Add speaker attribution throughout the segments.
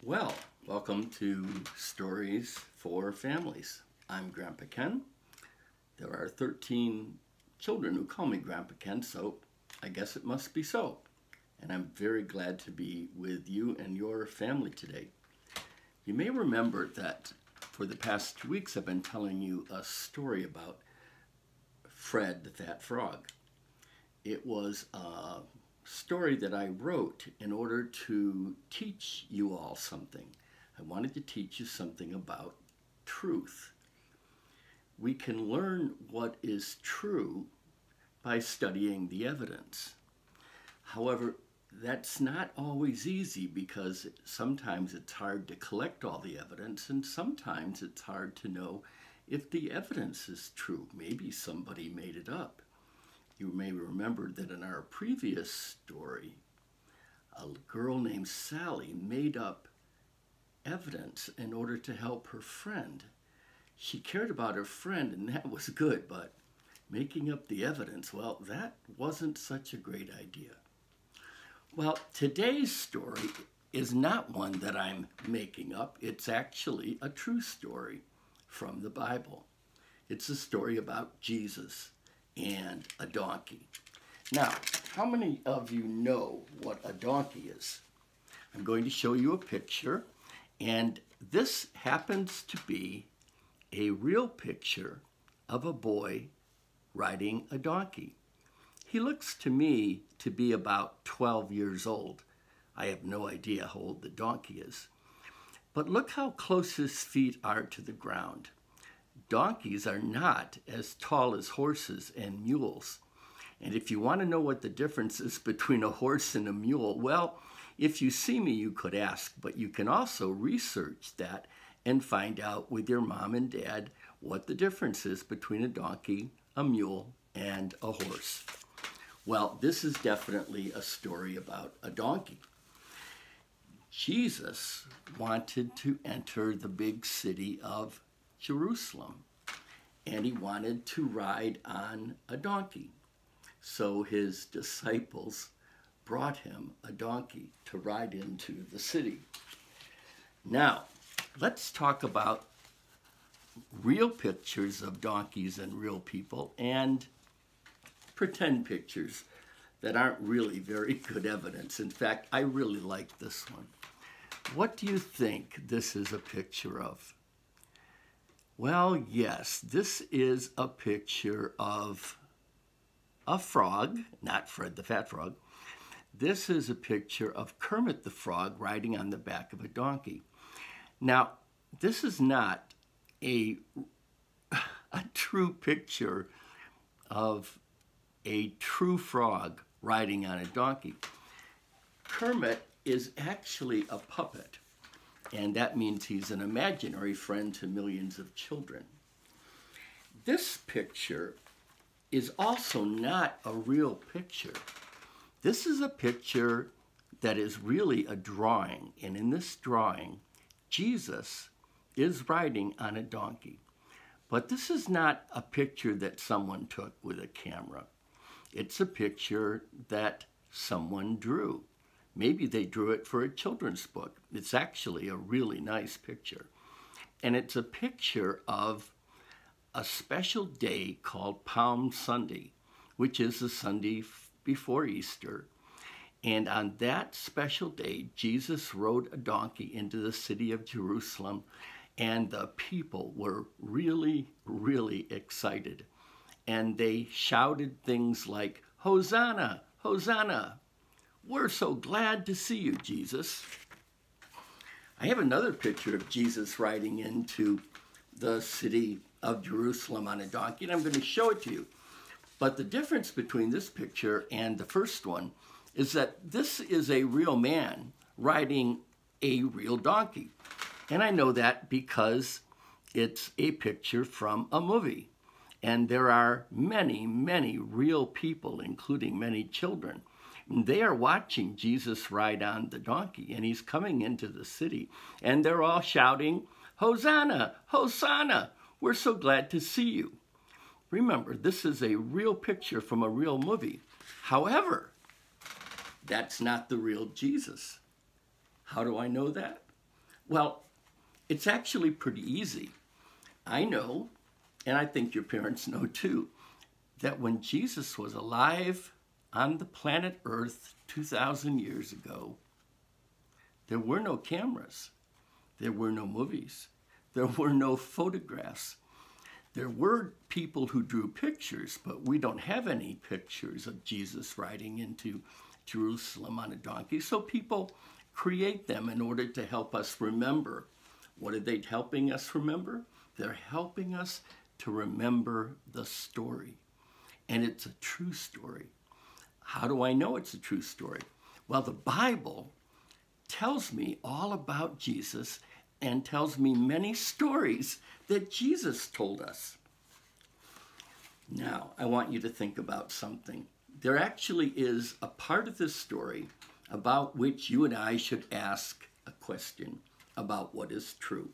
Speaker 1: Well, welcome to Stories for Families. I'm Grandpa Ken. There are 13 children who call me Grandpa Ken, so I guess it must be so. And I'm very glad to be with you and your family today. You may remember that for the past 2 weeks I've been telling you a story about Fred the Fat Frog. It was a story that I wrote in order to teach you all something. I wanted to teach you something about truth. We can learn what is true by studying the evidence. However, that's not always easy because sometimes it's hard to collect all the evidence, and sometimes it's hard to know if the evidence is true. Maybe somebody made it up. You may remember that in our previous story, a girl named Sally made up evidence in order to help her friend. She cared about her friend, and that was good, but making up the evidence, well, that wasn't such a great idea. Well, today's story is not one that I'm making up. It's actually a true story from the Bible. It's a story about Jesus and a donkey. Now, how many of you know what a donkey is? I'm going to show you a picture, and this happens to be a real picture of a boy riding a donkey. He looks to me to be about 12 years old. I have no idea how old the donkey is. But look how close his feet are to the ground. Donkeys are not as tall as horses and mules. And if you want to know what the difference is between a horse and a mule, well, if you see me, you could ask, but you can also research that and find out with your mom and dad what the difference is between a donkey, a mule, and a horse. Well, this is definitely a story about a donkey. Jesus wanted to enter the big city of Jerusalem, and he wanted to ride on a donkey. So his disciples brought him a donkey to ride into the city. Now, let's talk about real pictures of donkeys and real people and pretend pictures that aren't really very good evidence. In fact, I really like this one. What do you think this is a picture of? Well, yes, this is a picture of a frog, not Fred the Fat Frog. This is a picture of Kermit the Frog riding on the back of a donkey. Now, this is not a true picture of a true frog riding on a donkey. Kermit is actually a puppet, and that means he's an imaginary friend to millions of children. This picture is also not a real picture. This is a picture that is really a drawing, and in this drawing, Jesus is riding on a donkey. But this is not a picture that someone took with a camera. It's a picture that someone drew. Maybe they drew it for a children's book. It's actually a really nice picture. And it's a picture of a special day called Palm Sunday, which is the Sunday before Easter. And on that special day, Jesus rode a donkey into the city of Jerusalem, and the people were really, really excited. And they shouted things like, "Hosanna, Hosanna! We're so glad to see you, Jesus." I have another picture of Jesus riding into the city of Jerusalem on a donkey, and I'm going to show it to you. But the difference between this picture and the first one is that this is a real man riding a real donkey. And I know that because it's a picture from a movie. And there are many, many real people, including many children. They are watching Jesus ride on the donkey, and he's coming into the city. And they're all shouting, "Hosanna, Hosanna! We're so glad to see you." Remember, this is a real picture from a real movie. However, that's not the real Jesus. How do I know that? Well, it's actually pretty easy. I know, and I think your parents know too, that when Jesus was alive on the planet Earth 2,000 years ago, there were no cameras, there were no movies, there were no photographs. There were people who drew pictures, but we don't have any pictures of Jesus riding into Jerusalem on a donkey. So people create them in order to help us remember. What are they helping us remember? They're helping us to remember the story. And it's a true story. How do I know it's a true story? Well, the Bible tells me all about Jesus and tells me many stories that Jesus told us. Now, I want you to think about something. There actually is a part of this story about which you and I should ask a question about what is true.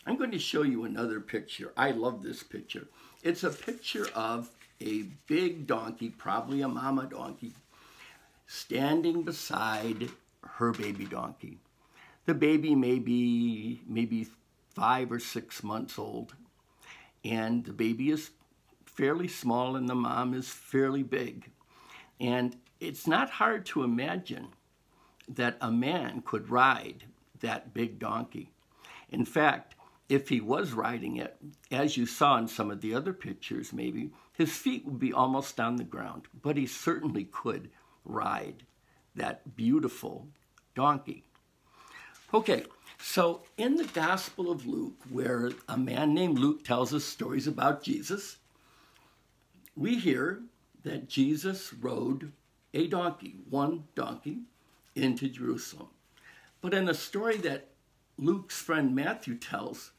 Speaker 1: I'm going to show you another picture. I love this picture. It's a picture of a big donkey, probably a mama donkey, standing beside her baby donkey. The baby may be maybe 5 or 6 months old, and the baby is fairly small and the mom is fairly big. And it's not hard to imagine that a man could ride that big donkey. In fact, if he was riding it, as you saw in some of the other pictures maybe, his feet would be almost on the ground, but he certainly could ride that beautiful donkey. Okay, so in the Gospel of Luke, where a man named Luke tells us stories about Jesus, we hear that Jesus rode a donkey, one donkey, into Jerusalem. But in the story that Luke's friend Matthew tells,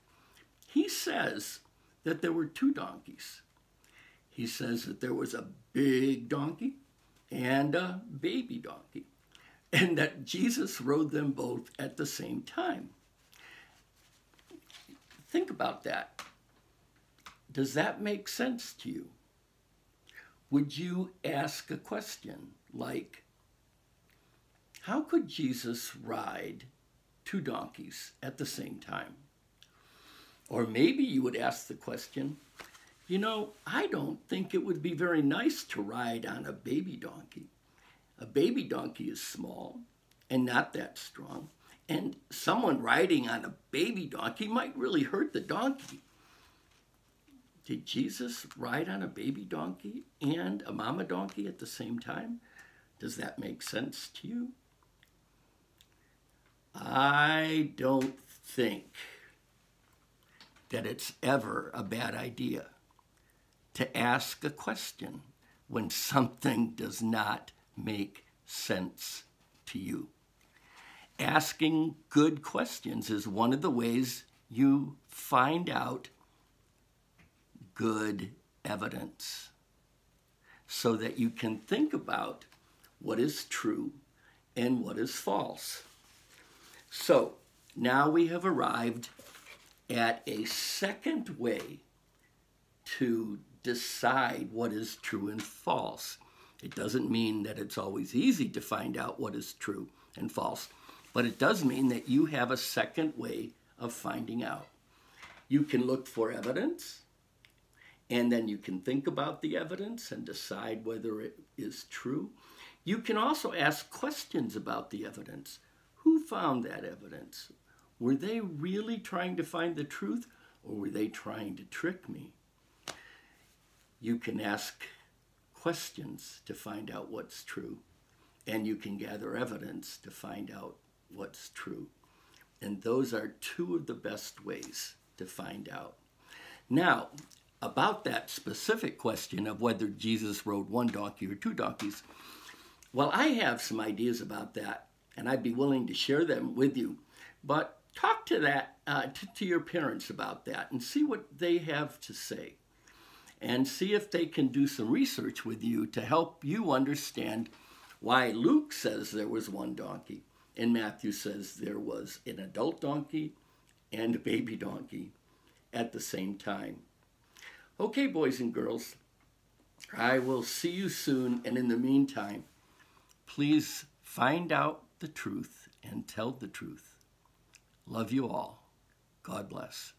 Speaker 1: he says that there were 2 donkeys. He says that there was a big donkey and a baby donkey, and that Jesus rode them both at the same time. Think about that. Does that make sense to you? Would you ask a question like, how could Jesus ride 2 donkeys at the same time? Or maybe you would ask the question, you know, I don't think it would be very nice to ride on a baby donkey. A baby donkey is small and not that strong, and someone riding on a baby donkey might really hurt the donkey. Did Jesus ride on a baby donkey and a mama donkey at the same time? Does that make sense to you? I don't think that it's ever a bad idea to ask a question when something does not make sense to you. Asking good questions is one of the ways you find out good evidence so that you can think about what is true and what is false. So now we have arrived at a second way to decide what is true and false. It doesn't mean that it's always easy to find out what is true and false, but it does mean that you have a second way of finding out. You can look for evidence, and then you can think about the evidence and decide whether it is true. You can also ask questions about the evidence. Who found that evidence? Were they really trying to find the truth, or were they trying to trick me? You can ask questions to find out what's true, and you can gather evidence to find out what's true. And those are 2 of the best ways to find out. Now, about that specific question of whether Jesus rode 1 donkey or 2 donkeys, well, I have some ideas about that, and I'd be willing to share them with you. But talk to to your parents about that and see what they have to say. And see if they can do some research with you to help you understand why Luke says there was 1 donkey and Matthew says there was an adult donkey and a baby donkey at the same time. Okay, boys and girls, I will see you soon, and in the meantime, please find out the truth and tell the truth. Love you all. God bless.